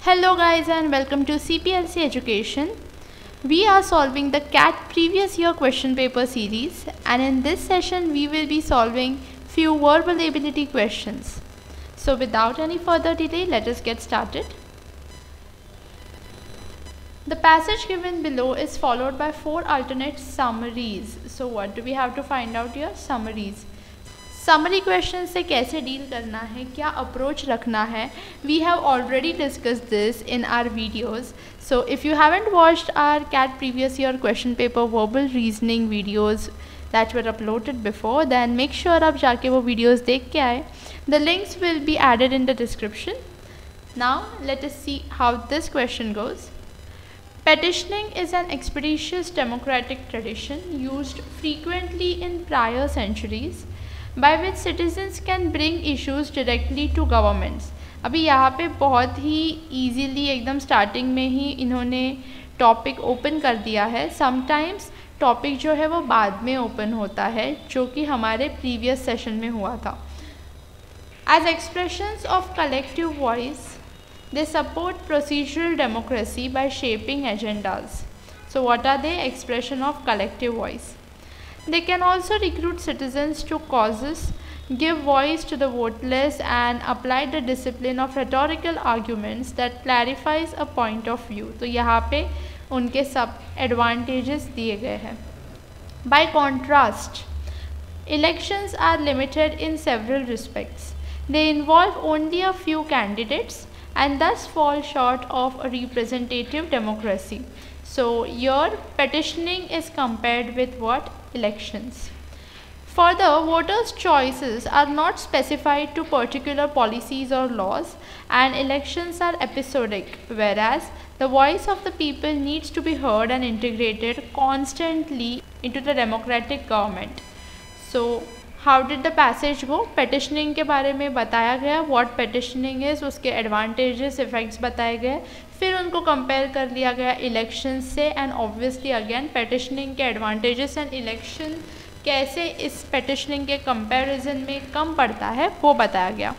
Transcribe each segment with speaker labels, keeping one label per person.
Speaker 1: Hello guys and welcome to CPLC Education. We are solving the CAT previous year question paper series, and in this session we will be solving few verbal ability questions. So without any further delay, let us get started. The passage given below is followed by 4 alternate summaries. So what do we have to find out here? Summaries. Summary question से कैसे deal करना है, क्या approach रखना है, we have already discuss this in our videos. So if you haven't watched our CAT previous year question paper verbal reasoning videos that were uploaded before, than make sure आप जाके वो वीडियोज़ देख के आए. The links will be added in the description. Now let us see how this question goes. Petitioning is an expeditious democratic tradition used frequently in prior centuries by which citizens can bring issues directly to governments. अभी यहाँ पे बहुत ही easily एकदम starting में ही इन्होंने topic open कर दिया है. समटाइम्स टॉपिक जो है वो बाद में ओपन होता है, जो कि हमारे प्रीवियस सेशन में हुआ था. As expressions of collective voice, they support procedural democracy by shaping agendas. So what are they? Expression of collective voice. They can also recruit citizens to causes, give voice to the voteless, and apply the discipline of rhetorical arguments that clarifies a point of view. तो यहाँ पे उनके सब advantages दिए गए हैं. By contrast, elections are limited in several respects. They involve only a few candidates and thus fall short of a representative democracy. So your petitioning is compared with what? Elections. Further, voters' choices are not specified to particular policies or laws, and elections are episodic, whereas the voice of the people needs to be heard and integrated constantly into the democratic government. So how did the passage go? Petitioning के बारे में बताया गया, what petitioning is, उसके advantages effects बताए गए, फिर उनको कंपेयर कर लिया गया इलेक्शन से, एंड ऑब्वियसली अगेन पेटिशनिंग के एडवांटेजेस एंड इलेक्शन कैसे इस पेटिशनिंग के कंपैरिजन में कम पड़ता है वो बताया गया.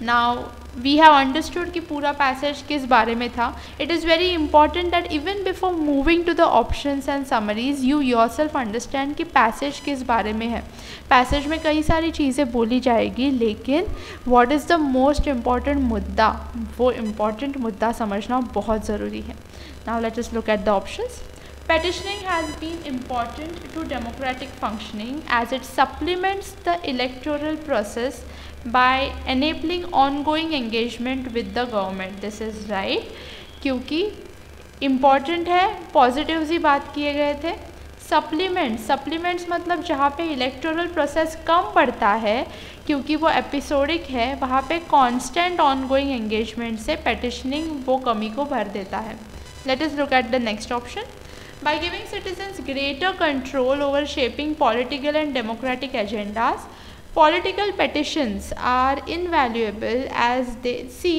Speaker 1: नाउ वी हैव अंडरस्टूड कि पूरा पैसेज किस बारे में था. It is very important that even before moving to the options and summaries you yourself understand कि पैसेज किस बारे में है. पैसेज में कई सारी चीज़ें बोली जाएगी, लेकिन what is the most important मुद्दा, वो इम्पॉर्टेंट मुद्दा समझना बहुत ज़रूरी है. Now let us look at the options. Petitioning has been important to democratic functioning as it supplements the electoral process by enabling ongoing engagement with the government. This is right, क्योंकि important है, positives ही बात किए गए थे. Supplements मतलब जहाँ पे electoral process कम पड़ता है क्योंकि वो एपिसोडिक है, वहाँ पे कांस्टेंट ऑनगोइंग एंगेजमेंट से पेटिशनिंग वो कमी को भर देता है. Let us look at the next option. By giving citizens greater control over shaping political and democratic agendas, political petitions are invaluable as they see.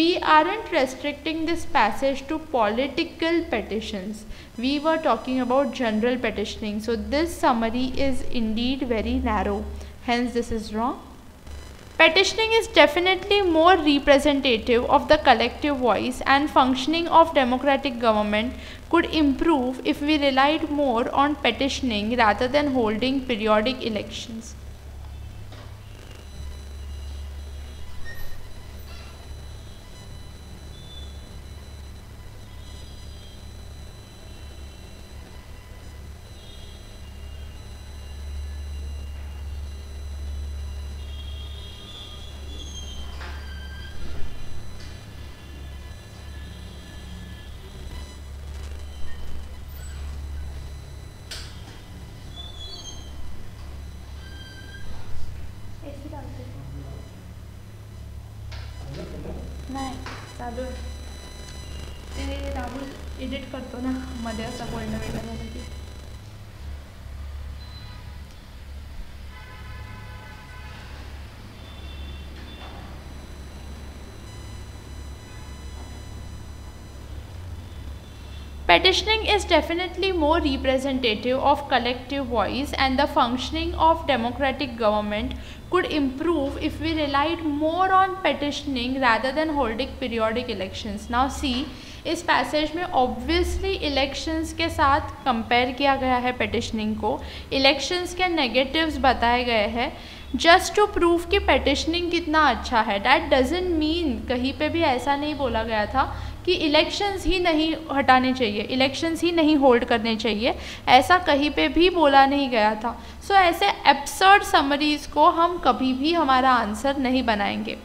Speaker 1: We aren't restricting this passage to political petitions. We were talking about general petitioning. So this summary is indeed very narrow. Hence this is wrong. Petitioning is definitely more representative of the collective voice, and functioning of democratic government could improve if we relied more on petitioning rather than holding periodic elections. नाही चालू आहे ते Rahul edit करतो ना मध्ये असं बोलणं वेगळं झालं की. Petitioning is definitely more representative of collective voice, and the functioning of democratic government could improve if we relied more on petitioning rather than holding periodic elections. Now see, इस पैसेज में ऑब्वियसली इलेक्शंस के साथ compare किया गया है petitioning को, elections के negatives बताए गए हैं जस्ट टू प्रूव कि petitioning कितना अच्छा है. डैट डजेंट मीन, कहीं पे भी ऐसा नहीं बोला गया था कि इलेक्शंस ही नहीं हटाने चाहिए, इलेक्शंस ही नहीं होल्ड करने चाहिए, ऐसा कहीं पे भी बोला नहीं गया था. सो ऐसे एब्सर्ड समरीज को हम कभी भी हमारा आंसर नहीं बनाएंगे.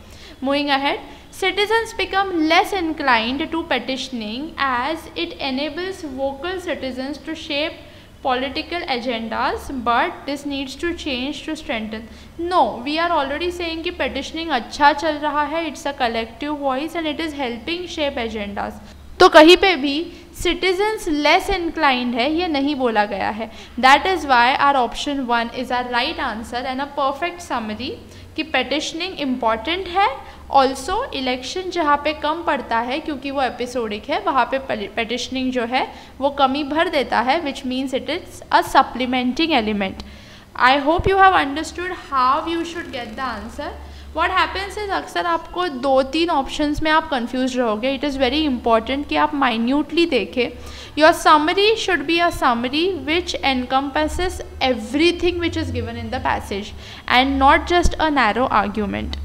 Speaker 1: Moving ahead, citizens become less inclined to petitioning as it enables vocal citizens to shape political agendas, but this needs to change to strengthen. No, we are already saying कि petitioning अच्छा चल रहा है, it's a collective voice and it is helping shape agendas. तो कहीं पे भी citizens less inclined है ये नहीं बोला गया है. That is why our option 1 is our right answer and a perfect summary कि petitioning important है. ऑल्सो इलेक्शन जहाँ पे कम पड़ता है क्योंकि वो एपिसोडिक है, वहाँ पे petitioning जो है वो कमी भर देता है, which means it is a supplementing element. I hope you have understood how you should get the answer. What happens is अक्सर आपको 2-3 ऑप्शंस में आप कंफ्यूज रहोगे. इट इज़ वेरी इंपॉर्टेंट कि आप माइन्यूटली देखें. Your summary should be a summary which encompasses everything which is given in the passage and not just a narrow argument.